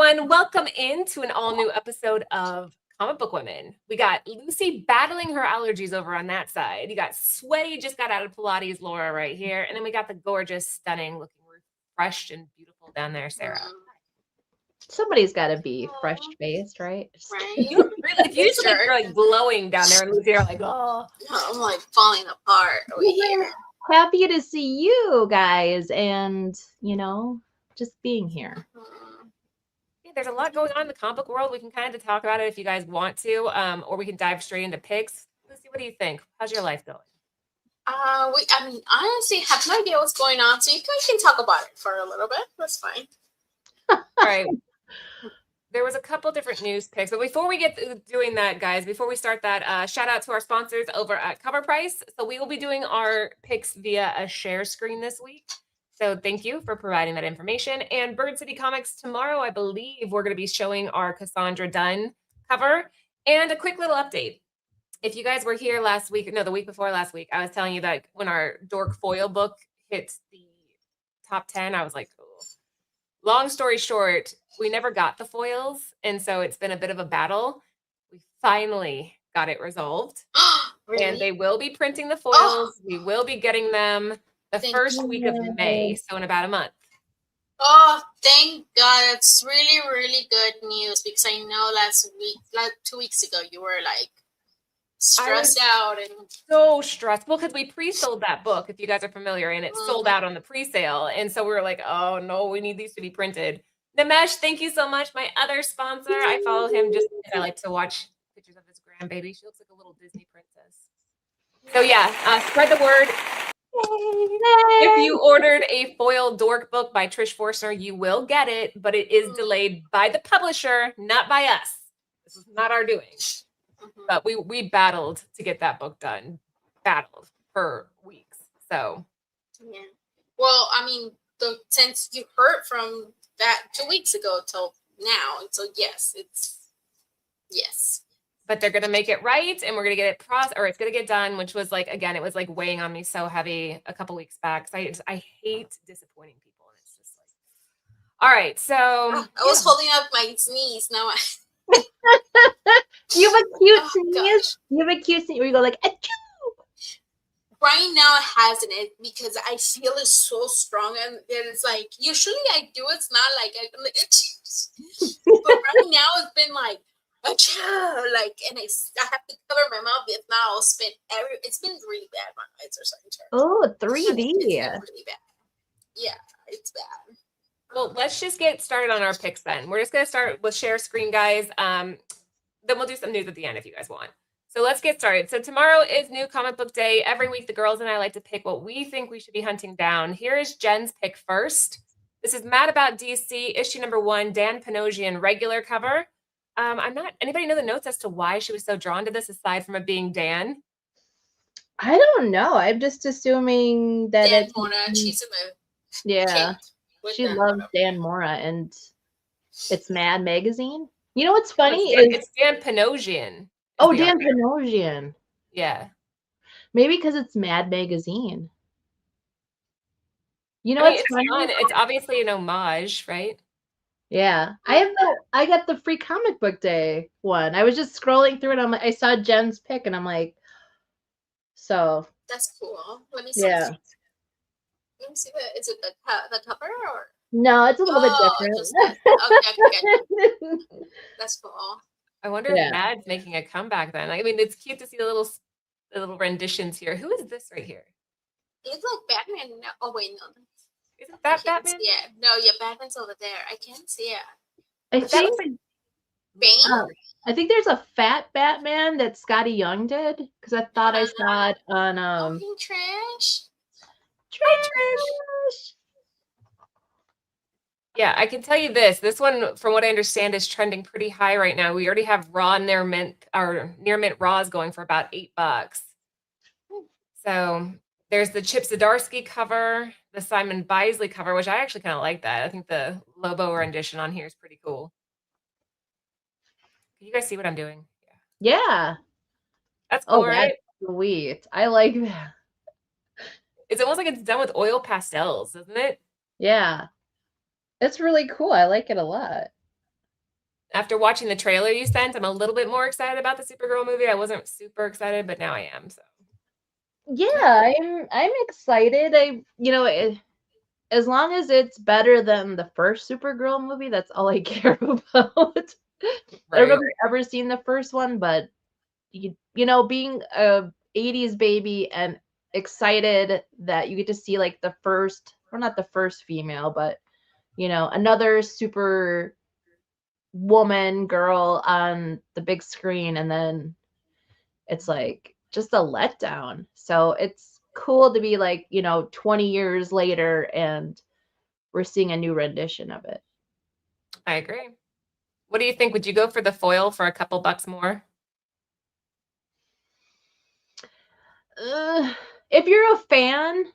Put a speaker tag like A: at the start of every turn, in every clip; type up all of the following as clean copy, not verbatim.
A: everyone. Welcome into an all-new episode of Comic Book Women. We got Lucy battling her allergies over on that side. You got Sweaty, just got out of Pilates, Laura right here. And then we got the gorgeous, stunning, looking refreshed and beautiful down there, Sarah.
B: Somebody's got to be fresh-faced, right?
C: Right.
A: You really, if you just you're like glowing down there, and Lucy, you're like, oh.
C: I'm like falling apart over here.
B: Happy to see you guys and, just being here.
A: Yeah, there's a lot going on in the comic book world. We can kind of talk about it if you guys want to, or we can dive straight into picks. Lucy, what do you think? How's your life going?
C: I honestly have no idea what's going on, so you guys can talk about it for a little bit. That's fine.
A: All right. There was a couple different news picks, but before we get doing that, guys, before we start that, shout out to our sponsors over at Cover Price. So we will be doing our picks via a share screen this week. So thank you for providing that information. And Bird City Comics tomorrow, I believe we're going to be showing our Cassandra Dunn cover. And a quick little update. If you guys were here the week before last week, I was telling you that when our Dork Foil book hit the top 10, I was like, oh. Long story short, we never got the foils, and so it's been a bit of a battle. We finally got it resolved.
C: Really?
A: And they will be printing the foils. We will be getting them the first week of May, so in about a month.
C: Oh, thank God. It's really, really good news, because I know last week, 2 weeks ago, you were like stressed out. And
A: so stressed. Well, because we pre-sold that book, if you guys are familiar, and it sold out on the pre-sale. And so we were like, oh no, we need these to be printed. Nimesh, thank you so much. My other sponsor. I follow him just because I like to watch pictures of his grandbaby. She looks like a little Disney princess. So yeah, spread the word. If you ordered a foil dork book by Trish Forster, you will get it, but it is delayed by the publisher, not by us. This is not our doing. But we battled to get that book done. Battled for weeks. So
C: yeah. Well, I mean, since you heard from that 2 weeks ago till now, so yes.
A: But they're gonna make it right, and we're gonna get it it's gonna get done, which was like, again, it was like weighing on me so heavy a couple weeks back. So I hate disappointing people, and it's just like, all right. So
C: I was holding up my sneeze. Now
B: You have a cute sneeze. You have a cute sneeze where you go like, achoo!
C: Right now it hasn't, because I feel it so strong, and it's like usually I do. It's not like I'm like, but right now it's been like, achoo, like, and I have to cover my mouth. If not, I'll spit it's been really bad. My eyes are starting to turn.
B: Oh, 3D.
C: It's been really bad. Yeah, it's bad.
A: Well, let's just get started on our picks then. We're just gonna start with share screen, guys. Then we'll do some news at the end if you guys want. So let's get started. So tomorrow is New Comic Book Day. Every week, the girls and I like to pick what we think we should be hunting down. Here is Jen's pick first. This is Mad About DC, issue number 1, Dan Panosian regular cover. Anybody know the notes as to why she was so drawn to this, aside from it being Dan?
B: I don't know. I'm just assuming that
C: Dan Mora, she's in the
B: she loves Dan Mora, and it's Mad Magazine. You know what's funny
A: it's Dan Panosian.
B: Oh, Dan Panosian.
A: Yeah.
B: Maybe because it's Mad Magazine. You know
A: what's funny? It's obviously an homage, right?
B: Yeah. I got the free comic book day one. I was just scrolling through it. I saw Jen's pick, and I'm like, so.
C: That's cool. Let me see.
B: Yeah.
C: Let me see is it the cover or?
B: No, it's a little bit different.
C: Okay. That's cool.
A: I wonder if Mad's making a comeback then. I mean, it's cute to see the little renditions here. Who is this right here?
C: It's like Batman. Oh wait, no.
A: Isn't that Batman?
C: Yeah. No, yeah, Batman's over there. I can't see it.
B: I think
C: Bane?
B: I think there's a fat Batman that Scotty Young did, because I thought I saw it on
C: Trish.
A: Yeah, I can tell you this. This one, from what I understand, is trending pretty high right now. We already have raw near mint raws going for about $8. So there's the Chip Zdarsky cover, the Simon Bisley cover, which I actually kind of like that. I think the Lobo rendition on here is pretty cool. Can you guys see what I'm doing?
B: Yeah.
A: That's cool, right?
B: That's sweet. I like that.
A: It's almost like it's done with oil pastels, isn't it?
B: Yeah. It's really cool. I like it a lot.
A: After watching the trailer you sent, I'm a little bit more excited about the Supergirl movie. I wasn't super excited, but now I am. So
B: Yeah, I'm excited. As long as it's better than the first Supergirl movie, that's all I care about. I don't know if
A: right.
B: you've ever seen the first one, but being a 80s baby and excited that you get to see like the first, or not the first female, but another super woman girl on the big screen, and then it's like just a letdown. So it's cool to be like, 20 years later and we're seeing a new rendition of it.
A: I agree. What do you think? Would you go for the foil for a couple bucks more?
B: If you're a fan,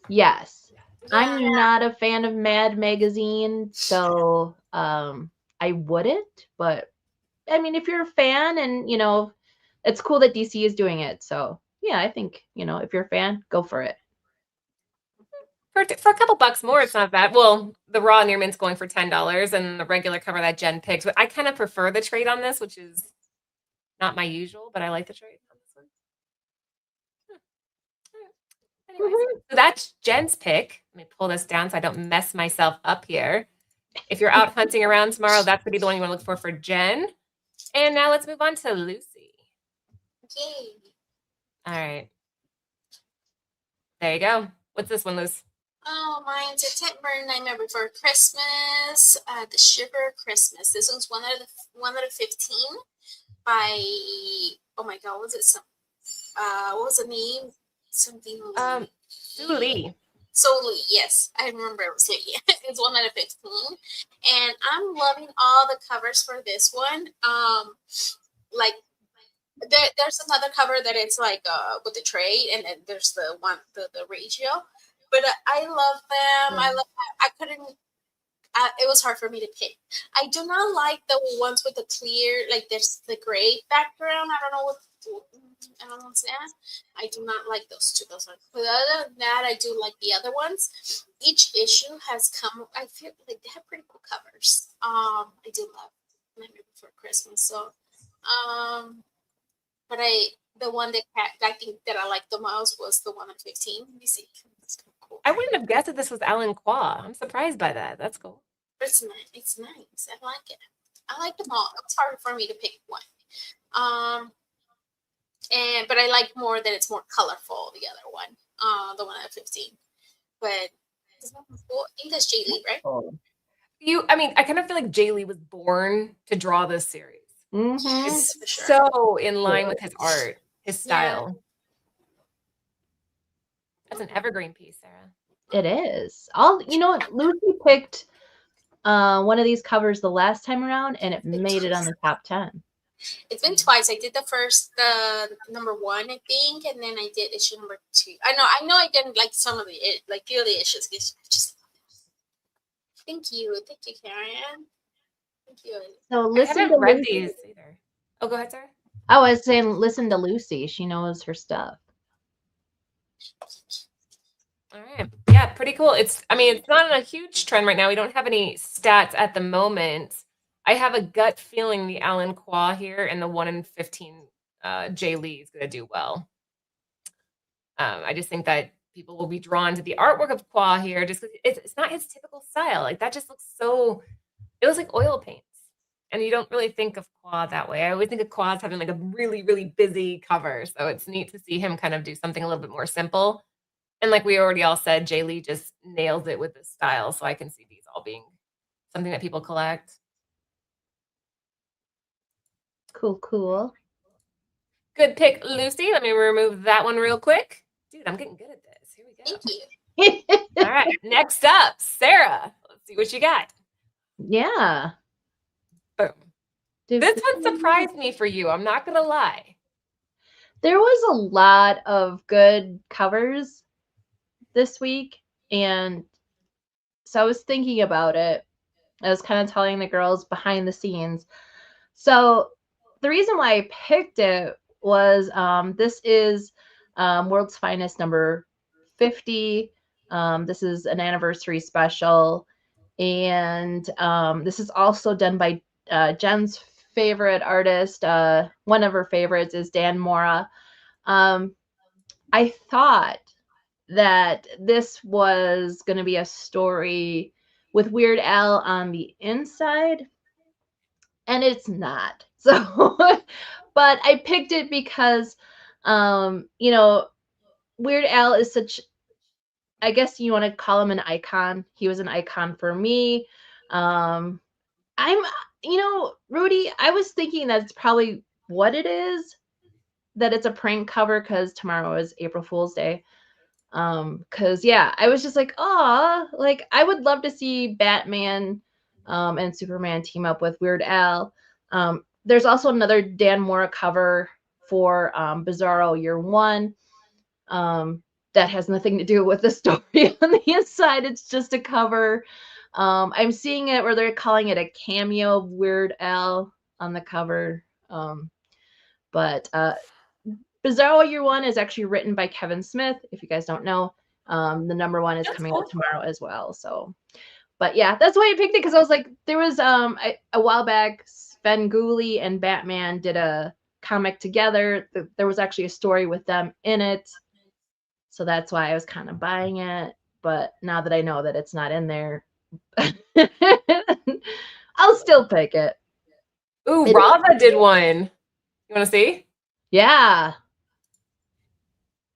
B: yes.
C: Yeah.
B: I'm not a fan of Mad Magazine, so I wouldn't. But I mean, if you're a fan, and it's cool that DC is doing it. So yeah, I think if you're a fan, go for it.
A: For a couple bucks more, it's not bad. Well, the raw near mint's going for $10, and the regular cover that Jen picked. But I kind of prefer the trade on this, which is not my usual, but I like the trade on this one. Anyways, so that's Jen's pick. Let me pull this down so I don't mess myself up here. If you're out hunting around tomorrow, that's going to be the one you want to look for Jen. And now let's move on to Lucy.
C: Yay.
A: All right. There you go. What's this one, Luce?
C: Oh, mine's September Nightmare Before Christmas. The Shiver Christmas. This one's one out of 15 by, oh my god, what was it? What was the name? Something.
A: Sue Lee.
C: So Lee, yes, I remember it was Lee. It's 1 out of 15, and I'm loving all the covers for this one. Like there's another cover that it's like with the trade, and then there's the one the ratio. But I love them. I love. I couldn't. It was hard for me to pick. I do not like the ones with the clear, like there's the gray background. I don't know what's that. I do not like those two. Those ones. But other than that, I do like the other ones. Each issue has come. I feel like they have pretty cool covers. I do love Nightmare Before Christmas. So, but the one that I think that I liked the most was the one at 15. Let me see. It's kind of cool.
A: I wouldn't have guessed that this was Alan Qua. I'm surprised by that. That's cool.
C: It's nice. It's nice. I like it. I like them all. It was hard for me to pick one. But I like more that it's more colorful. The other one, the one at 15. But this one was cool. I think that's Jay Lee, right?
B: Oh.
A: I kind of feel like Jay Lee was born to draw this series.
B: Mm-hmm.
C: Yes,
A: It's
C: for sure.
A: so in line with his art, his style.
C: Yeah.
A: That's an evergreen piece, Sarah.
B: It is. Lucy picked one of these covers the last time around, and it made it on the top 10.
C: It's been twice. I did the first, number 1, I think, and then I did issue number 2. I know. I didn't like some of the the other issues. Thank you, Karen. Thank you.
B: So
A: I haven't read these either. Oh, go ahead, Sarah.
B: I was saying, listen to Lucy. She knows her stuff.
A: All right. Yeah, pretty cool. It's not a huge trend right now. We don't have any stats at the moment. I have a gut feeling the Alan Qua here and the 1 in 15 Jay Lee is going to do well. I just think that people will be drawn to the artwork of Qua here just because it's not his typical style. Like that just looks it looks like oil paints. And you don't really think of Qua that way. I always think of Qua as having like a really, really busy cover. So it's neat to see him kind of do something a little bit more simple. And like we already all said, Jay Lee just nails it with his style. So I can see these all being something that people collect.
B: Cool.
A: Good pick, Lucy. Let me remove that one real quick. Dude, I'm getting good at this. Here we go.
C: Thank you.
A: All right. Next up, Sarah. Let's see what you got.
B: Yeah.
A: Boom. This one surprised me for you. I'm not going to lie.
B: There was a lot of good covers this week. And so I was thinking about it. I was kind of telling the girls behind the scenes. So the reason why I picked it was this is World's Finest number 50. This is an anniversary special. And this is also done by Jen's favorite artist, one of her favorites is Dan Mora. I thought that this was going to be a story with Weird Al on the inside, and it's not. So, but I picked it because, you know, Weird Al is such, I guess you want to call him an icon. He was an icon for me. I'm, Rudy, I was thinking that's probably what it is, that it's a prank cover because tomorrow is April Fool's Day. Because yeah, I was just like, oh, like I would love to see Batman and Superman team up with Weird Al. There's also another Dan Mora cover for Bizarro Year One. That has nothing to do with the story on the inside. It's just a cover. I'm seeing it where they're calling it a cameo of Weird Al on the cover. But Bizarro Year One is actually written by Kevin Smith. If you guys don't know, the number one is coming out tomorrow as well. So, but yeah, that's why I picked it, because I was like, there was a while back, Sven Gulli and Batman did a comic together. There was actually a story with them in it, so that's why I was kind of buying it. But now that I know that it's not in there, I'll still pick it.
A: Ooh, Raza did one. You want to see?
B: Yeah.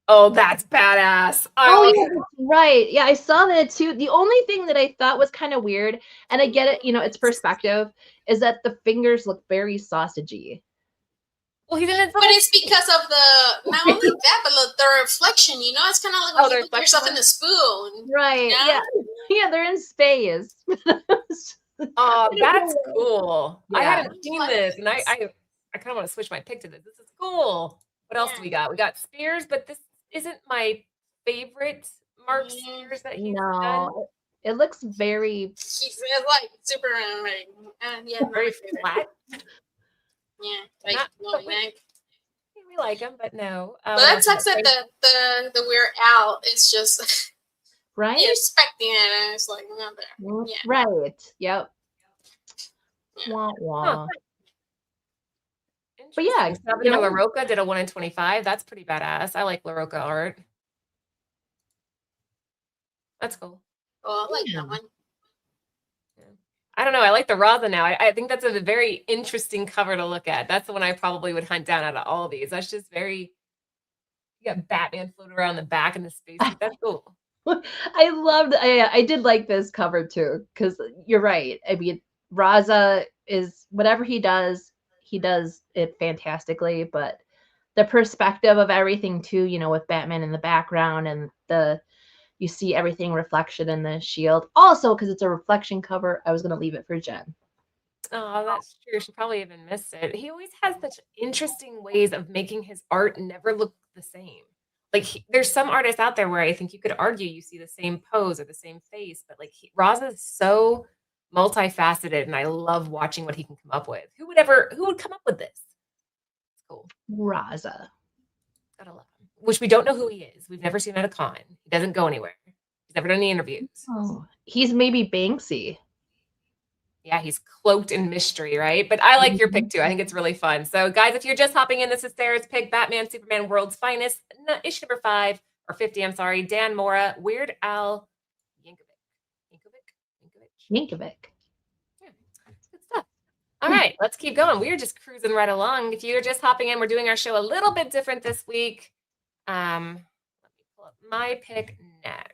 A: Oh, that's badass.
B: Oh, yeah, that's right. Yeah, I saw that too. The only thing that I thought was kind of weird, and I get it, it's perspective, is that the fingers look very sausagey.
A: Well, he's in his
C: But it's because of not only that, but the reflection, it's kind of like when you put yourself in a spoon.
B: Right. Yeah. Yeah, they're in space.
A: Oh, that's cool.
B: Yeah.
A: I hadn't seen this, and I kind of want to switch my pick to this. This is cool. What else do we got? We got Spears, but this isn't my favorite Mark Spears that he's done.
B: It looks very...
C: He's like super
A: very flat.
C: Yeah, like
A: we like him, but no.
C: But that sucks that the Weird Al is just
B: right.
C: You're expecting it, and it's like not there. Yeah.
B: Right. Yep.
C: Yeah.
B: Wah, wah.
A: Huh.
B: But yeah,
A: Salvador LaRocca did a 1 in 25. That's pretty badass. I like LaRocca art. That's cool.
C: Oh, I like that one.
A: I don't know. I like the Raza now. I think that's a very interesting cover to look at. That's the one I probably would hunt down out of all of these. That's just very... You got Batman floating around the back in the space. That's cool.
B: I did like this cover too, because you're right. I mean, Raza is, whatever he does it fantastically, but the perspective of everything too, with Batman in the background, and you see everything reflection in the shield. Also, because it's a reflection cover, I was going to leave it for Jen.
A: Oh, that's true. She probably even missed it. He always has such interesting ways of making his art never look the same. Like, there's some artists out there where I think you could argue you see the same pose or the same face, but like Raza is so multifaceted, and I love watching what he can come up with. Who would come up with this? It's cool.
B: Raza.
A: Gotta love him. Which we don't know who he is. We've never seen him at a con. He doesn't go anywhere. He's never done any interviews.
B: Oh, he's maybe Banksy.
A: Yeah, he's cloaked in mystery, right? But I like your pick too. I think it's really fun. So guys, if you're just hopping in, this is Sarah's pick, Batman, Superman, World's Finest, issue number 5, or 50, I'm sorry, Dan Mora, Weird Al
B: Yankovic.
A: Yeah, good stuff. All right, let's keep going. We're just cruising right along. If you're just hopping in, we're doing our show a little bit different this week. Let me pull up my pick next.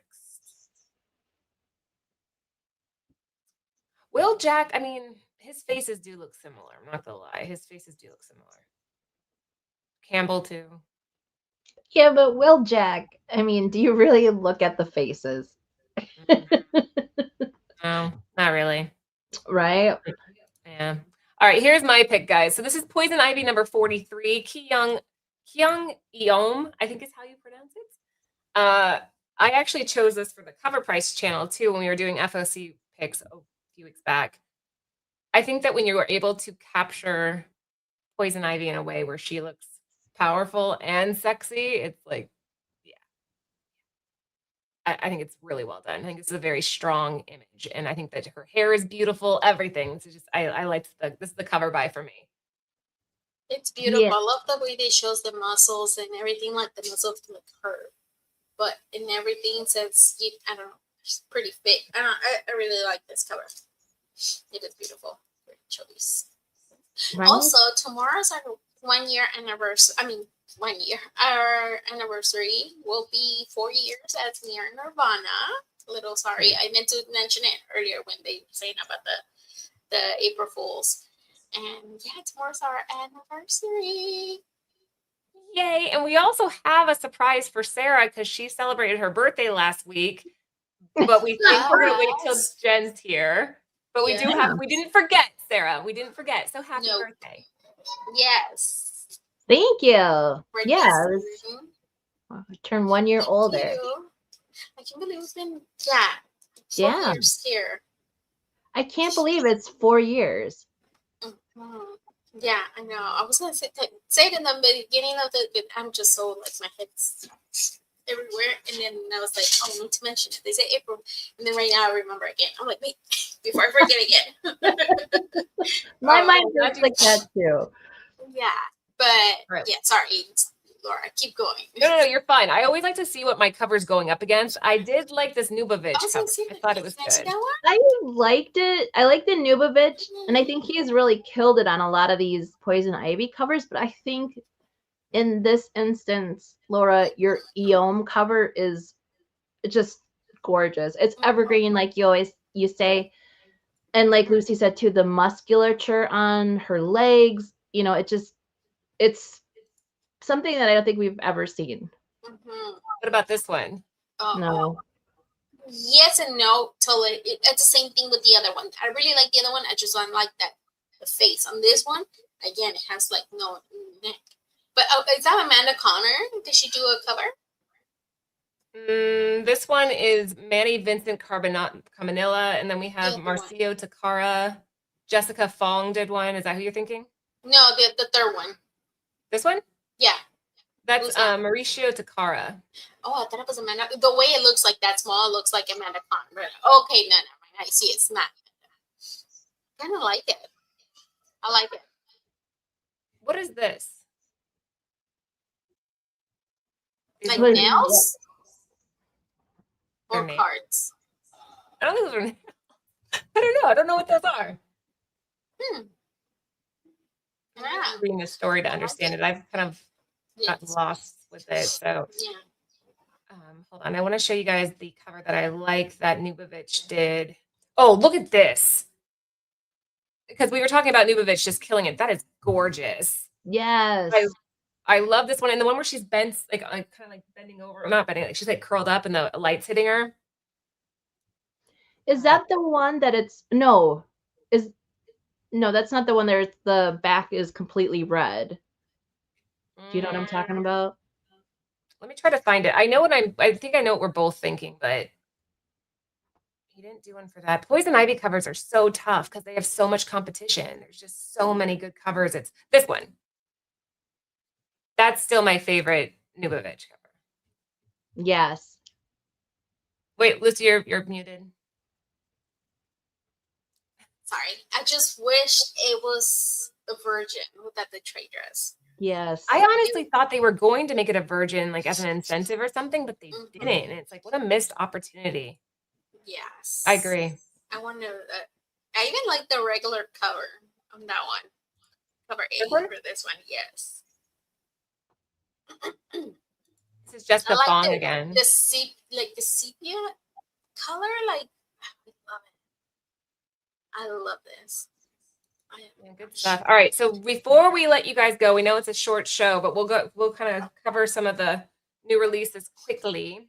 A: Will Jack, I mean, his faces do look similar. I'm not gonna lie. His faces do look similar. Campbell too.
B: Yeah, but Will Jack, I mean, do you really look at the faces?
A: No, not really.
B: Right?
A: Yeah. All right, here's my pick, guys. So this is Poison Ivy number 43. Kyung Eom, I think is how you pronounce it. I actually chose this for the Cover Price channel too when we were doing FOC picks a few weeks back. I think that when you are able to capture Poison Ivy in a way where she looks powerful and sexy, it's like, yeah. I think it's really well done. I think it's a very strong image, and I think that her hair is beautiful. Everything. It's just I liked this is the cover by for me.
C: It's beautiful.
B: Yeah.
C: I love the way they shows the muscles and everything, like the muscles look curved, but in everything says I don't know, it's pretty fit. I really like this cover. It is beautiful. Great choice.
B: Right?
C: Also, tomorrow's our 1 year anniversary. I mean, 1 year. Our anniversary will be 4 years as near Nerdvana. A little sorry, I meant to mention it earlier when they were saying about the April Fools. And yeah, tomorrow's our anniversary.
A: Yay! And we also have a surprise for Sarah because she celebrated her birthday last week. But we think we're gonna wait till
C: Surprise.
A: Jen's here. But we do
B: Yeah.
A: we didn't forget, Sarah. We didn't forget. So happy
C: Nope.
A: birthday.
C: Yes.
B: Thank you.
C: Birthday
B: Yeah,
C: season.
B: I turned 1 year
C: Thank
B: older.
C: you. I can't believe it's been 4
B: Yeah.
C: years here.
B: I can't believe it's 4 years.
C: Mhm. Yeah, I know. I was gonna say it in the beginning of but I'm just so like my head's everywhere, and then I was like, oh, I need to mention it. They say April, and then right now I remember again. I'm like, wait, before I forget again.
B: My
A: Oh,
B: mind
A: glad
B: goes
A: you-
B: like that too.
C: Yeah, but
A: Right.
C: yeah, sorry, Laura, keep going.
A: No, you're fine. I always like to see what my cover's going up against. I did like this Nubavitch
C: I was
A: cover.
C: gonna say,
A: I thought it was
C: can I see
A: good.
C: that one?
B: I liked it. I like the Nubavitch, and I think he's really killed it on a lot of these Poison Ivy covers. But I think in this instance, Laura, your Eom cover is just gorgeous. It's evergreen, like you say, and like Lucy said too, the musculature on her legs. It's something that I don't think we've ever seen.
C: Mm-hmm.
A: What about this one?
B: No.
C: Yes and no. Totally. It's the same thing with the other one. I really like the other one. I just don't like the face on this one. Again, it has like no neck. But is that Amanda Connor? Did she do a cover?
A: This one is Manny Vincent Cabanilla, and then we have
C: The other one.
A: Marcio Takara. Jessica Fong did one. Is that who you're thinking?
C: No, the third one.
A: This one?
C: Yeah.
A: That's
C: Who's that?
A: Mauricio Takara.
C: Oh, I thought it was Amanda. The way it looks like that small, it looks like Amanda Connor. Okay, no, I see it's not. Kind of like it. I like it.
A: What is this? These
C: Like
A: look-
C: nails
A: They're
C: or
A: nails.
C: cards.
A: I don't think those are nails. I don't know. I don't know what those are.
C: Yeah.
A: I'm reading the story to understand it. I've kind of gotten
C: Yes.
A: lost with it. So
C: Yeah.
A: hold on. I want to show you guys the cover that I like that Nubavitch did. Oh, look at this. Because we were talking about Nubavitch just killing it. That is gorgeous.
B: Yes.
A: I love this one. And the one where she's bent, like kind of like bending over, not bending, like she's like curled up and the light's hitting her.
B: Is that the one that it's no? That's not the one there. The back is completely red. Do you know what I'm talking about?
A: Let me try to find it. I know I think I know what we're both thinking, but he didn't do one for that. Poison Ivy covers are so tough because they have so much competition. There's just so many good covers. It's this one. That's still my favorite Nubavitch cover.
B: Yes.
A: Wait, Lucy, you're muted.
C: Sorry. I just wish it was a virgin without the trade dress.
B: Yes.
A: I honestly thought they were going to make it a virgin, like as an incentive or something, but they didn't. And it's like, what a missed opportunity.
C: Yes.
A: I agree.
C: I wonder I even like the regular cover on that one. Cover 8
A: This one?
C: for this one, yes.
A: This is Jessica
C: I like
A: Fong
C: the-
A: again.
C: The sepia color, like I love it. I love this.
A: Yeah, good stuff. All right, so before we let you guys go, we know it's a short show, but we'll kind of cover some of the new releases quickly.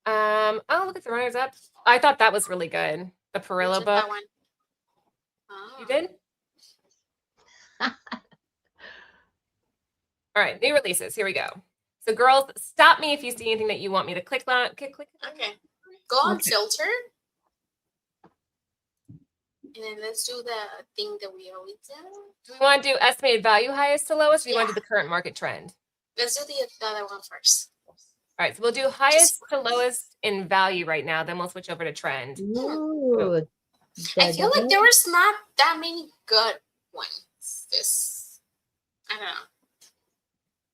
A: Oh, look at the runners up. I thought that was really good. The Perilla
C: Just
A: book.
C: that one. Oh.
A: You did? All right, new releases. Here we go. So girls, stop me if you see anything that you want me to click on. Click.
C: Okay. Go on
A: Okay.
C: filter. And then let's do the thing that we always do.
A: Do we want to do estimated value highest to lowest, or do you want to
C: Yeah.
A: do the current market trend?
C: Let's do the other one first.
A: All right, so we'll do highest to lowest in value right now. Then we'll switch over to trend.
B: Ooh.
C: I feel like
B: Daredevil?
C: there was not that many good ones. I don't know.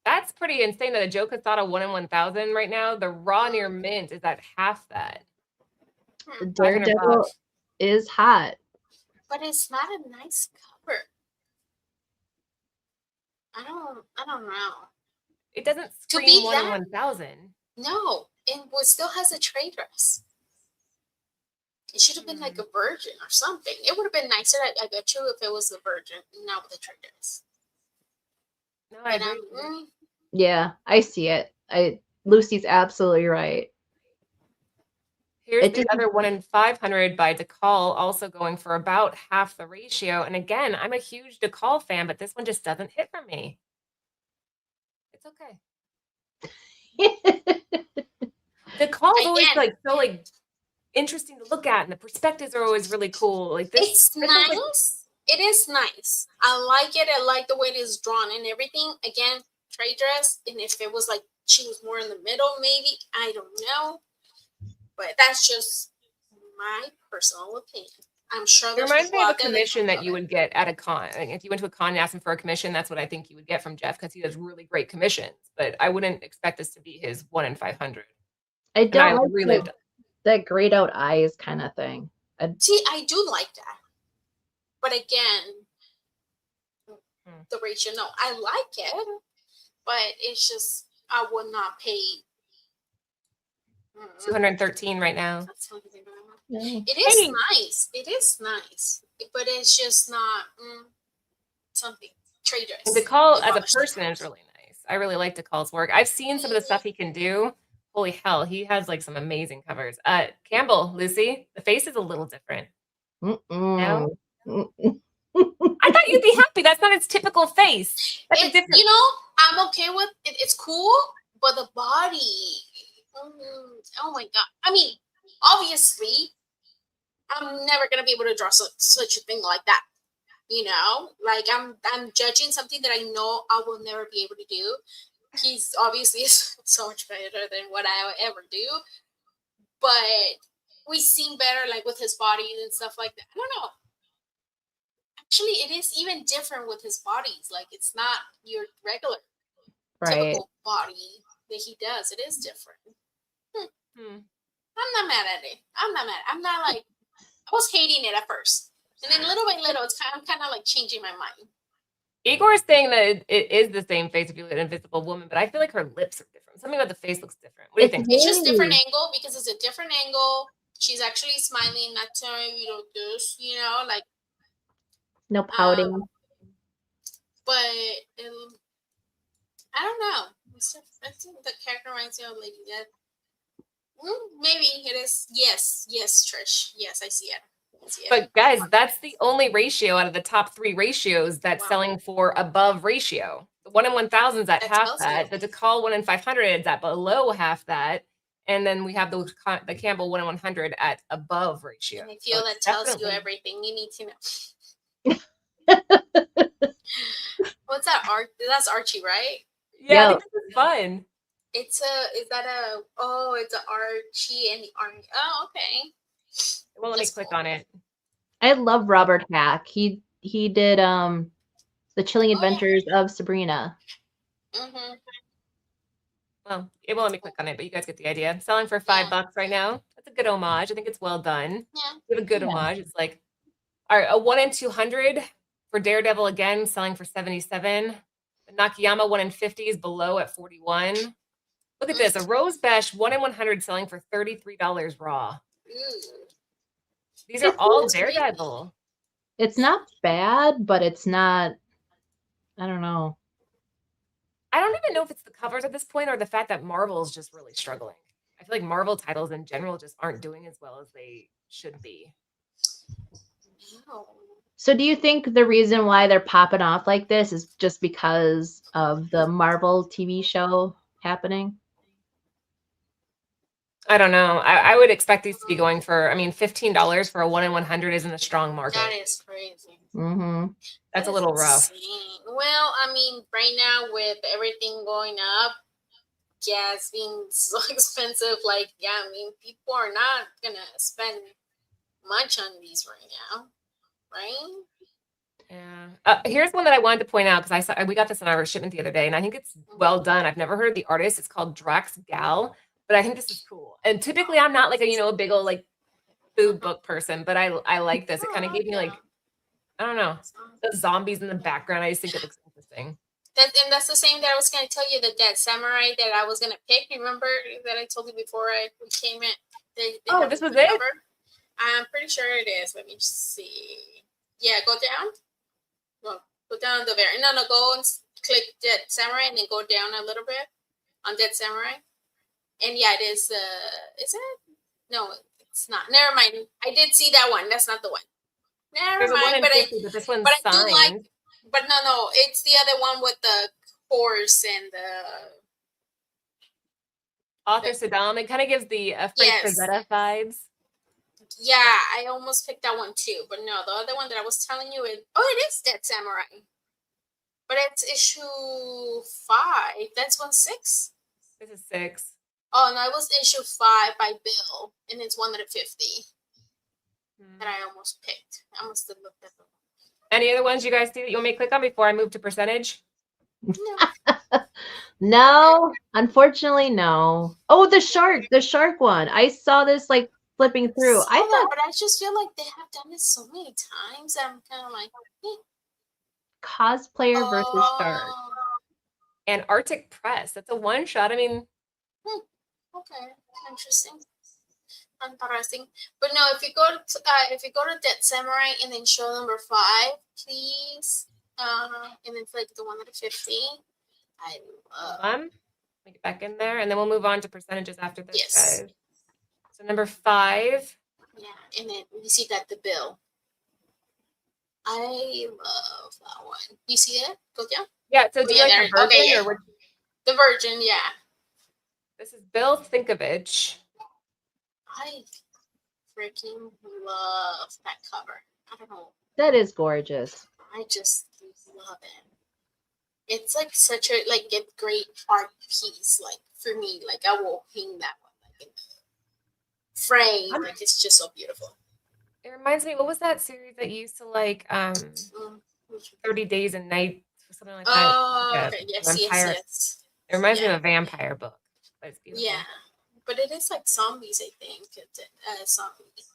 A: That's pretty insane that a Joe Quesada 1 in 1,000 right now. The raw near mint is at half that.
B: Daredevil
A: $500.
B: is hot.
C: But it's not a nice cover. I don't know.
A: It doesn't
C: To
A: scream
C: be
A: 1 in
C: that-
A: 1,000.
C: No, it still has a trade dress. It should have been like a virgin or something. It would have been nicer, I bet you, if it was a virgin, not with a trade dress.
A: No, I
C: But
A: agree.
B: Yeah, I see it. Lucy's absolutely right.
A: Here's
B: It
A: the
B: just-
A: other 1 in 500 by DeCall, also going for about half the ratio. And again, I'm a huge DeCall fan, but this one just doesn't hit for me. It's okay. DeCall is always
C: Again.
A: like so like interesting to look at, and the perspectives are always really cool. Like this,
C: It's
A: this one's, like,
C: nice. It is nice. I like it. I like the way it is drawn and everything. Again, trade dress. And if it was like she was more in the middle, maybe. I don't know. But that's just my personal opinion. I'm sure
A: it
C: there's
A: reminds me
C: people
A: of a
C: out there
A: commission that
C: love
A: you
C: it.
A: would get at a con. Like if you went to a con and asked him for a commission, that's what I think you would get from Jeff because he does really great commissions. But I wouldn't expect this to be his 1 in 500.
B: I
A: And I
B: don't like
A: really
B: that grayed out eyes kind of thing.
C: See, I do like that. But again, the ratio, no, I like it. But it's just, I would not pay.
A: 213 right now.
C: That's something about it.
B: No.
C: It is
A: Hey.
C: nice. It is nice. But it's just not something. Trade dress.
A: And DeCall as a
C: Rubbish
A: person
C: trade
A: is really nice. I really like DeCall's work. I've seen some of the stuff he can do. Holy hell, he has like some amazing covers. Campbell, Lucy, the face is a little different. No?
B: Mm-mm.
A: I thought you'd be happy. That's not its typical face. That's a different.
C: You know, I'm okay with it. It's cool, but the body. Oh my god! I mean, obviously, I'm never gonna be able to draw such a thing like that. You know, like I'm judging something that I know I will never be able to do. He's obviously so much better than what I would ever do, but we seem better like with his body and stuff like that. I don't know. Actually, it is even different with his bodies. Like it's not your regular
B: Right.
C: typical body that he does. It is different.
A: Hmm.
C: I'm not mad at it. I'm not like I was hating it at first, and then little by little, I'm kind of like changing my mind.
A: Igor is saying that it is the same face if you look at Invisible Woman, but I feel like her lips are different. Something about the face looks different. What do you think?
C: It's just different
B: Hey.
C: angle because it's a different angle. She's actually smiling, not telling this, like.
B: No pouting.
C: But I don't know. I think the character reminds me of Lady Death. Maybe it is. Yes, Trish. Yes, I see it.
A: But guys, that's the only ratio out of the top 3 ratios that's
C: Wow.
A: selling for above ratio. The 1 in 1,000 is at
C: That
A: half
C: tells
A: that.
C: you.
A: The DeCall 1 in 500 is at below half that. And then we have the Campbell 1 in 100 at above ratio.
C: And I feel
A: So
C: that
A: it's
C: tells you
A: definitely-
C: everything you need to know. What's that? That's Archie, right?
A: Yeah, I
B: Yo.
A: think this is fun.
C: It's an Archie and the Army. Oh, okay.
A: Well, let me
C: That's
A: click
C: cool.
A: on it.
B: I love Robert Hack. He did The Chilling
C: yeah.
B: Adventures of Sabrina.
C: Mm-hmm.
A: Well, it won't let me click on it, but you guys get the idea. I'm selling for $5 right now. That's a good homage. I think it's well done.
C: Yeah.
A: Give a good
B: Yeah.
A: homage. It's like, all right, a 1 in 200 for Daredevil again, selling for 77. The Nakayama 1 in 50 is below at 41. Look at this, a Rose Besh 1 in 100 selling for $33 raw. These are
B: It's
A: all
C: not crazy.
A: Daredevil.
B: It's not bad, but it's not. I don't know.
A: I don't even know if it's the covers at this point or the fact that Marvel is just really struggling. I feel like Marvel titles in general just aren't doing as well as they should be.
C: No.
B: So do you think the reason why they're popping off like this is just because of the Marvel TV show happening?
A: I don't know. I would expect these to be going for, $15 for a 1 in 100 isn't a strong market.
C: That is crazy.
B: Mm-hmm.
A: That's
C: That
A: a little
C: is
A: rough.
C: insane. Well, right now with everything going up, gas being so expensive, like, yeah, I mean, people are not gonna spend much on these right now, right?
A: Yeah. Here's one that I wanted to point out because I saw we got this in our shipment the other day, and I think it's well done. I've never heard of the artist. It's called Drax Gal, but I think this is cool. And typically, I'm not like a big old like food book person, but I like this. It kind of gave me like I don't know the zombies in the background. I just think it looks interesting.
C: And that's the same that I was gonna tell you that samurai that I was gonna pick. Remember that I told you before we came in. They
A: Oh, this was it.
C: cover? I'm pretty sure it is. Let me just see. Yeah, go down. Go down the very go and click Dead Samurai and then go down a little bit on Dead Samurai. And yeah, it is. Is it? No, it's not. Never mind. I did see that one. That's not the one. Never mind. But
A: 50, but this one's
C: I
A: signed.
C: do like. But no, it's the other one with the horse and the
A: author Saddam. It kind of gives the Frank Frazetta vibes.
C: Yeah, I almost picked that one too, but no, the other one that I was telling you is it is Dead Samurai, but it's issue 5. That's 6.
A: This is 6.
C: Oh no, it was issue 5 by Bill, and it's 150 that I almost picked. I must have looked at them.
A: Any other ones you guys see that you want me to click on before I move to percentage?
C: No.
B: No, unfortunately, no. Oh, the shark one. I saw this like flipping through.
C: But I just feel like they have done this so many times. I'm kind of like
B: cosplayer versus shark.
C: And
A: Arctic Press. That's a one shot. I mean,
C: okay, interesting. But no, if you go to Dead Samurai and then show number 5, please, and then click the 150. I love.
A: Let me get back in there, and then we'll move on to percentages after this,
C: Yes.
A: guys. So number 5.
C: Yeah, and then you see that the bill. I love that one. You see it? Go down.
A: Yeah. So do you like the Virgin or what?
C: The Virgin, yeah.
A: This is Bill Sinkovich.
C: I freaking love that cover. I don't know.
B: That is gorgeous.
C: I just love it. It's like such a great art piece. Like for me, like I will hang that one like in the frame. Like it's just so beautiful.
A: It reminds me, what was that series that you used to like? 30 Days and Nights, something like that.
C: Oh, okay. Yes.
A: It reminds me of a vampire book. But it's beautiful.
C: Yeah, but it is like zombies, I think. Zombies.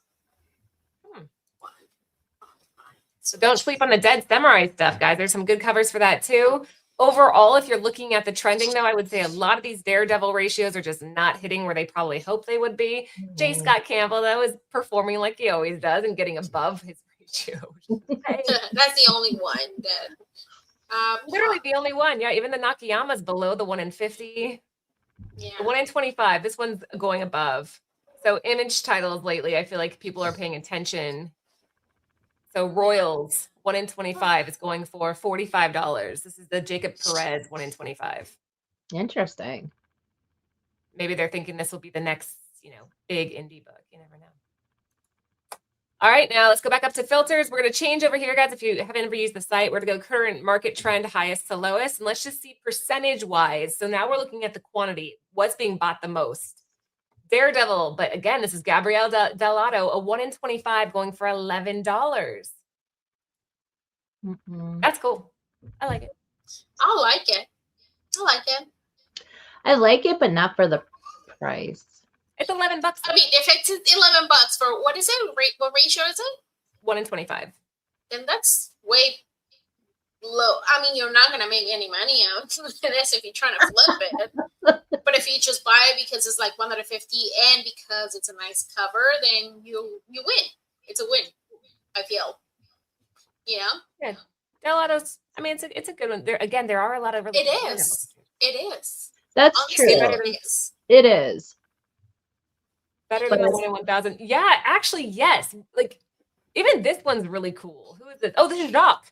A: So don't sleep on the Dead Samurai stuff, guys. There's some good covers for that too. Overall, if you're looking at the trending, though, I would say a lot of these Daredevil ratios are just not hitting where they probably hope they would be. J. Scott Campbell, though, is performing like he always does and getting above his ratio.
C: That's the only one that.
A: Literally the only one. Yeah, even the Nakayama's below the 1 in 50.
C: Yeah.
A: The 1 in 25. This one's going above. So image titles lately, I feel like people are paying attention. So Royals 1 in 25 is going for $45. This is the Jacob Perez 1 in 25.
B: Interesting.
A: Maybe they're thinking this will be the next, big indie book. You never know. All right, now let's go back up to filters. We're going to change over here, guys. If you haven't ever used the site, we're going to go current market trend, highest to lowest. And let's just see percentage-wise. So now we're looking at the quantity. What's being bought the most? Daredevil, but again, this is Gabrielle Dell'Otto, a 1 in 25 going for $11. That's cool. I like it.
C: I like it.
B: I like it, but not for the price.
A: It's $11.
C: I mean, if it's $11 for what is it? What ratio is it?
A: 1 in 25.
C: Then that's way low. I mean, you're not gonna make any money out of this if you're trying to flip it. But if you just buy it because it's like 150 and because it's a nice cover, then you win. It's a win. I feel.
A: Yeah. Dell'Otto's. I mean, it's a good one. There are a lot of really.
C: It is.
B: That's
C: honestly,
B: true. It is.
A: Better than the 1 in 1,000. Yeah, actually, yes. Like, even this one's really cool. Who is this? Oh, this is Jacques.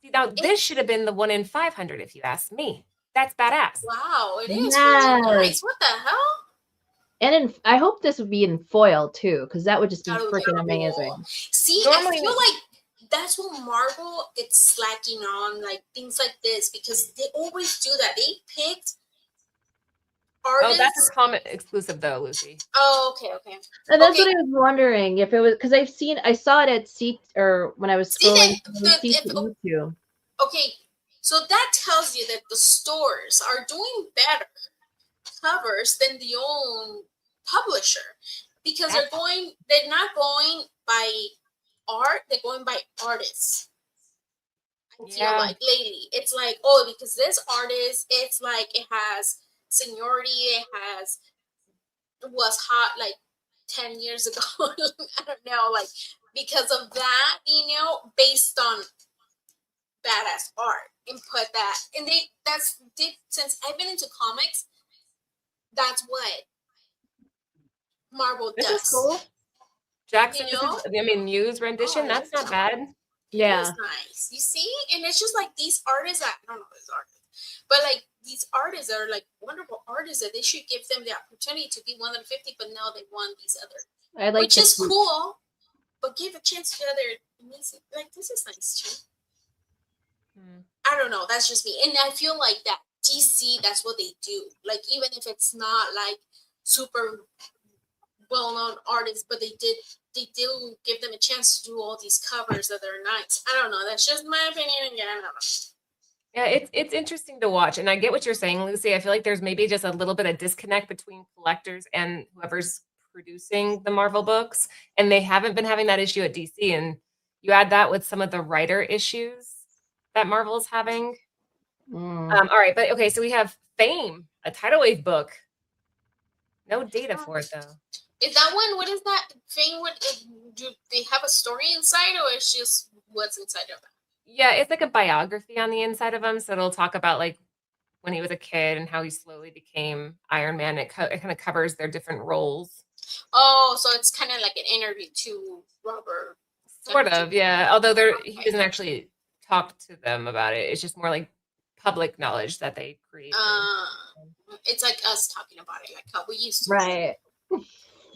A: See, now this should have been the 1 in 500, if you ask me. That's badass.
C: Wow, it is really nice. What the hell?
B: And I hope this would be in foil too, because that would just be freaking amazing.
C: See, normally, I feel like that's what Marvel it's slacking on, like things like this, because they always do that. They picked
A: Oh, that's
C: artists.
A: a comic exclusive though, Lucy.
C: Oh, okay.
B: And that's
C: Okay.
B: what I was wondering if it was because I saw it at when I was
C: See
B: scrolling
C: that
B: through CTE2.
C: okay, so that tells you that the stores are doing better covers than the own publisher because they're not going by art, they're going by artists. I feel like lately it's like, oh, because this artist, it's like it has seniority, was hot like 10 years ago. I don't know, like because of that, based on badass art and put that, and since I've been into comics, that's what Marvel
A: This
C: does.
A: is cool. Jackson,
C: You know?
A: Muse rendition.
C: Oh,
A: that's not bad.
B: Yeah,
C: it's nice. You see, and it's just like these artists that I don't know this artist, but like these artists are like wonderful artists that they should give them the opportunity to be one of the 50, but now they want these other,
B: I like
C: which is cool. But give a chance to other amazing. Like this is nice too. I don't know. That's just me, and I feel like that DC. That's what they do. Like even if it's not like super well-known artists, but they do give them a chance to do all these covers that are nice. I don't know. That's just my opinion. Again, I don't know.
A: Yeah, it's interesting to watch, and I get what you're saying, Lucy. I feel like there's maybe just a little bit of disconnect between collectors and whoever's producing the Marvel books, and they haven't been having that issue at DC. And you add that with some of the writer issues that Marvel's having. All right, but okay, so we have Fame, a tidal wave book. No data for it though.
C: Is that one? What is that thing? Do they have a story inside, or it's just what's inside of it?
A: Yeah, it's like a biography on the inside of him. So it'll talk about like when he was a kid and how he slowly became Iron Man. It kind of covers their different roles.
C: Oh, so it's kind of like an interview to Robert.
A: Sort of, yeah. Although he doesn't actually talk to them about it. It's just more like public knowledge that they create.
C: It's like us talking about it, like how we used to.
B: Right.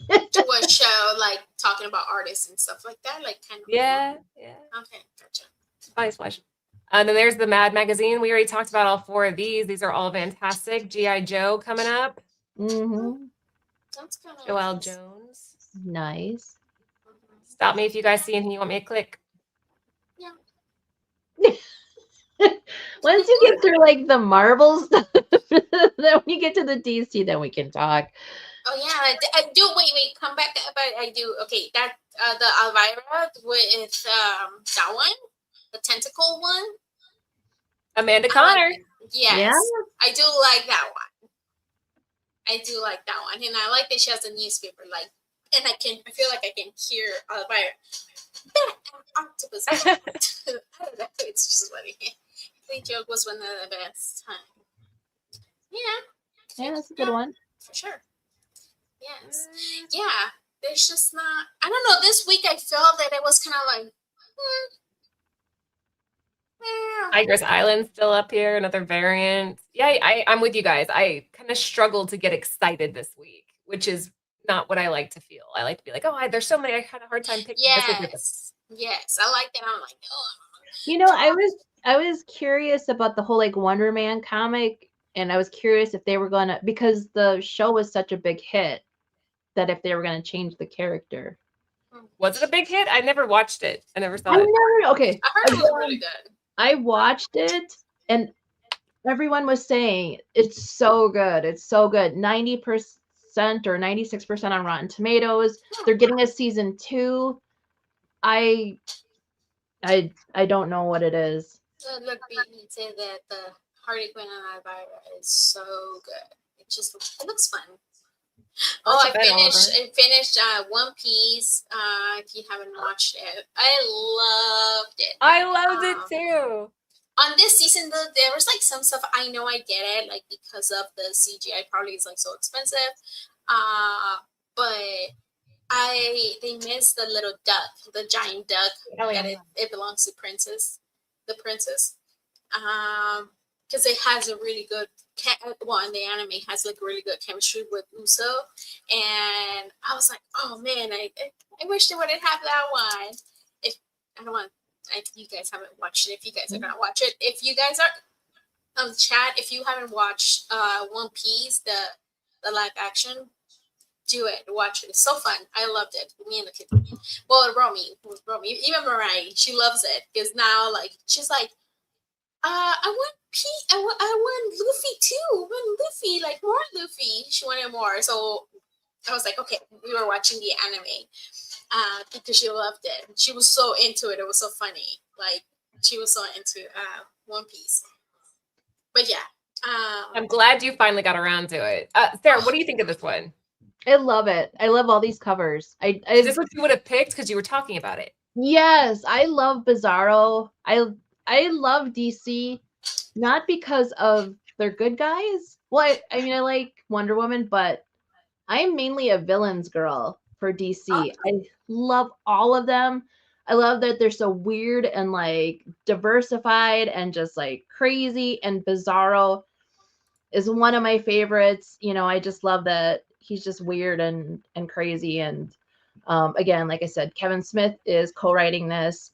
C: To a show, like talking about artists and stuff like that, like kind of.
A: Yeah.
C: Okay, gotcha.
A: Nice question. And then there's the Mad magazine. We already talked about all 4 of these. These are all fantastic. G.I. Joe coming up.
C: That's kind of
A: Joelle Jones.
B: Nice.
A: Stop me if you guys see anything you want me to click.
C: Yeah.
B: Once you get through like the Marvel stuff, then when you get to the DC, then we can talk.
C: Oh yeah, I do. Wait, come back. But I do. Okay, that the Elvira with that one, the tentacle one.
A: Amanda Connor.
C: Yes, I do like that one. I do like that one, and I like that she has a newspaper. Like, and I feel like I can hear Elvira. Octopus. I don't know. It's just funny. The joke was one of the best.
B: Yeah, that's a good one.
C: For sure. Yes. Yeah. There's just not. I don't know. This week I felt that it was kind of like.
A: Tigress Island still up here, another variant. Yeah, I'm with you guys. I kind of struggled to get excited this week, which is not what I like to feel. I like to be like, oh, there's so many. I had a hard time picking.
C: Yes, I like that. I'm like, oh.
B: You know, I was curious about the whole like Wonder Man comic, and I was curious if they were gonna, because the show was such a big hit, that if they were gonna change the character.
A: Was it a big hit? I never watched it. I never saw it.
B: Okay.
C: I heard it was really good.
B: I watched it, and everyone was saying it's so good. It's so good. 90% or 96% on Rotten Tomatoes. They're getting a season 2. I don't know what it is.
C: Look, we say that the Harley Quinn and Elvira is so good. It looks fun. Oh, I finished One Piece. If you haven't watched it, I loved it.
A: I loved it too.
C: On this season, though, there was like some stuff. I know I get it, like because of the CGI probably is like so expensive. But they missed the little duck, the giant duck. It belongs to the princess. Because it has a really good in the anime has like really good chemistry with Uso, and I was like, oh man, I wish they would have had that one. If you guys haven't watched it, if you guys are gonna watch it, if you guys are on the chat, if you haven't watched One Piece, the live action, do it. Watch it. It's so fun. I loved it. Me and the kids. Well, Romy, even Mariah, she loves it because now, like, she's like, I want I want Luffy too. I want Luffy, like more Luffy. She wanted more. So I was like, okay, we were watching the anime because she loved it. She was so into it. It was so funny. Like, she was so into One Piece. But yeah.
A: I'm glad you finally got around to it. Sarah, what do you think of this one?
B: I love it. I love all these covers.
A: Is this what you would have picked because you were talking about it?
B: Yes, I love Bizarro. I love DC, not because of their good guys. Well, I mean, I like Wonder Woman, but I'm mainly a villains girl for DC. I love all of them. I love that they're so weird and like diversified and just like crazy. And Bizarro is one of my favorites. You know, I just love that he's just weird and crazy. And again, like I said, Kevin Smith is co-writing this.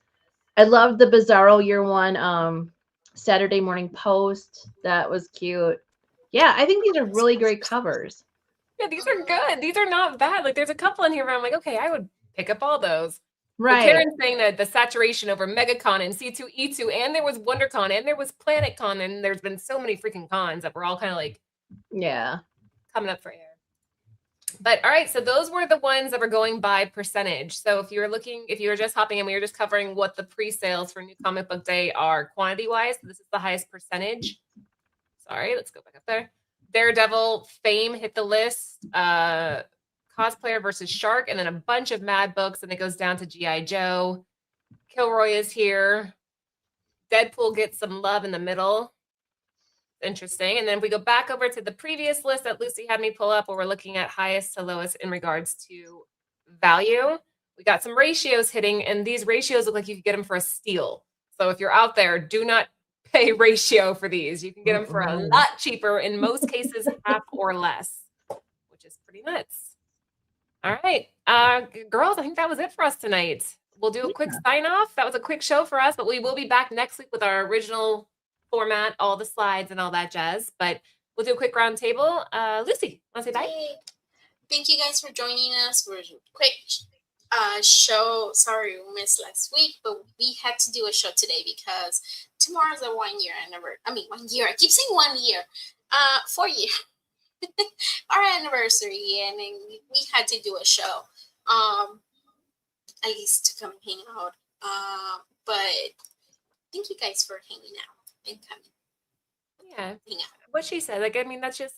B: I loved the Bizarro Year One Saturday Morning Post. That was cute. Yeah, I think these are really great covers.
A: Yeah, these are good. These are not bad. Like, there's a couple in here where I'm like, okay, I would pick up all those.
B: Right.
A: So Karen's saying that the saturation over MegaCon and C2E2, and there was WonderCon, and there was PlanetCon, and there's been so many freaking cons that we're all kind of like,
B: yeah,
A: coming up for air. But all right, so those were the ones that were going by percentage. So if you were just hopping in, we were just covering what the pre-sales for New Comic Book Day are quantity-wise. So this is the highest percentage. Sorry, let's go back up there. Daredevil, Fame hit the list. Cosplayer versus Shark, and then a bunch of Mad Books, and it goes down to G.I. Joe. Kilroy is here. Deadpool gets some love in the middle. Interesting. And then if we go back over to the previous list that Lucy had me pull up, where we're looking at highest to lowest in regards to value, we got some ratios hitting, and these ratios look like you could get them for a steal. So if you're out there, do not pay ratio for these. You can get them for a lot cheaper, in most cases half or less, which is pretty nuts. All right, girls, I think that was it for us tonight. We'll do a quick sign off. That was a quick show for us, but we will be back next week with our original format, all the slides and all that jazz. But we'll do a quick round table. Lucy, want to say bye?
C: Hey, thank you guys for joining us for a quick show. Sorry we missed last week, but we had to do a show today because tomorrow's a 1 year anniversary. I mean, 1 year. I keep saying 1 year. 4 year. Our anniversary, and then we had to do a show. I used to come hang out. But thank you guys for hanging out and coming.
A: Yeah.
C: Hang out.
A: What she said, like, I mean, that's just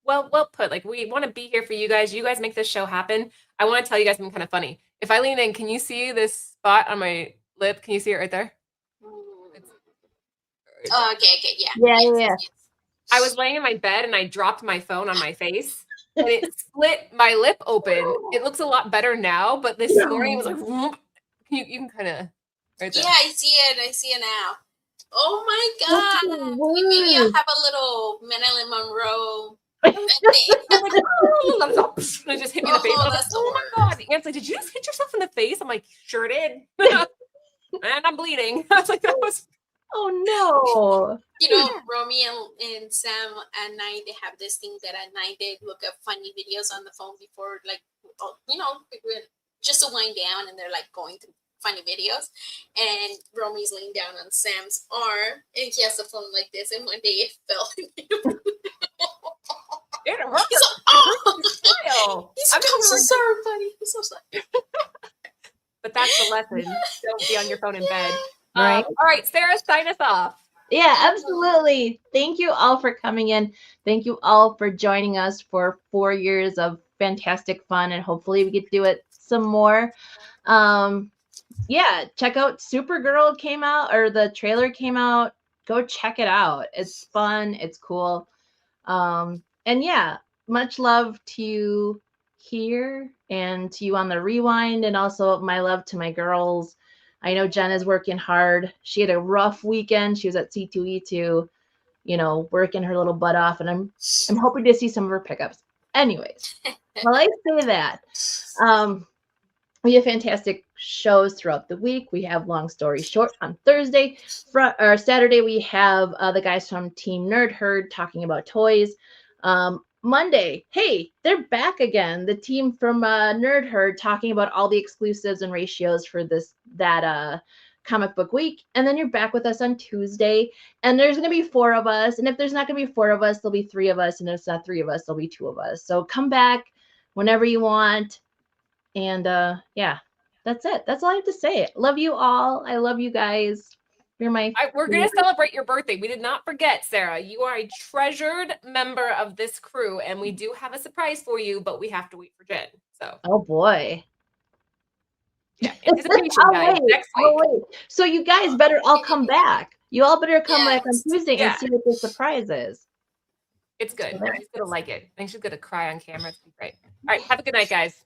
A: well put. Like, we want to be here for you guys. You guys make this show happen. I want to tell you guys something kind of funny. If I lean in, can you see this spot on my lip? Can you see it right there?
C: Okay, yeah. Yes.
A: I was laying in my bed and I dropped my phone on my face and it split my lip open. It looks a lot better now, but this morning it was like, whoop. You can kind of right there.
C: Yeah, I see it now. Oh my God. Maybe I'll have a little Marilyn Monroe.
A: It just hit me in the face. I was like, oh my God. Ant's like, did you just hit yourself in the face? I'm like, sure did. And I'm bleeding. I was like, that was.
B: Oh no.
C: You know, Romy and Sam at night, they have this thing that at night they look up funny videos on the phone before, like, you know, just to wind down, and they're like going through funny videos. And Romy's laying down on Sam's arm, and he has the phone like this, and one day it fell.
A: It hurt.
C: I'm so sorry, buddy. I'm so sorry.
A: But that's the lesson. Don't be on your phone in bed.
B: Right.
A: All right, Sarah, sign us off.
B: Yeah, absolutely. Thank you all for coming in. Thank you all for joining us for 4 years of fantastic fun, and hopefully we get to do it some more. Yeah, check out Supergirl came out, or the trailer came out. Go check it out. It's fun. It's cool. And yeah, much love to you here and to you on the rewind, and also my love to my girls. I know Jen is working hard. She had a rough weekend. She was at C2E2, you know, working her little butt off, and I'm hoping to see some of her pickups. Anyways, while I say that, we have fantastic shows throughout the week. We have Long Story Short on Thursday. Saturday, we have the guys from Team Nerd Herd talking about toys. Monday, hey, they're back again. The team from Nerd Herd talking about all the exclusives and ratios for that comic book week. And then you're back with us on Tuesday. And there's gonna be 4 of us. And if there's not gonna be 4 of us, there'll be 3 of us. And if it's not 3 of us, there'll be 2 of us. So come back whenever you want. And yeah, that's it. That's all I have to say. Love you all. I love you guys. You're my
A: We're going to celebrate your birthday. We did not forget, Sarah. You are a treasured member of this crew, and we do have a surprise for you, but we have to wait for Jen. So,
B: oh boy.
A: Yeah, anticipation, guys. Next week.
B: So you guys better all come back. You all better come back on Tuesday
A: Yeah.
B: and see what the surprise is.
A: It's good. She's going to like it. I think she's going to cry on camera. It's going to be great. All right. Have a good night, guys.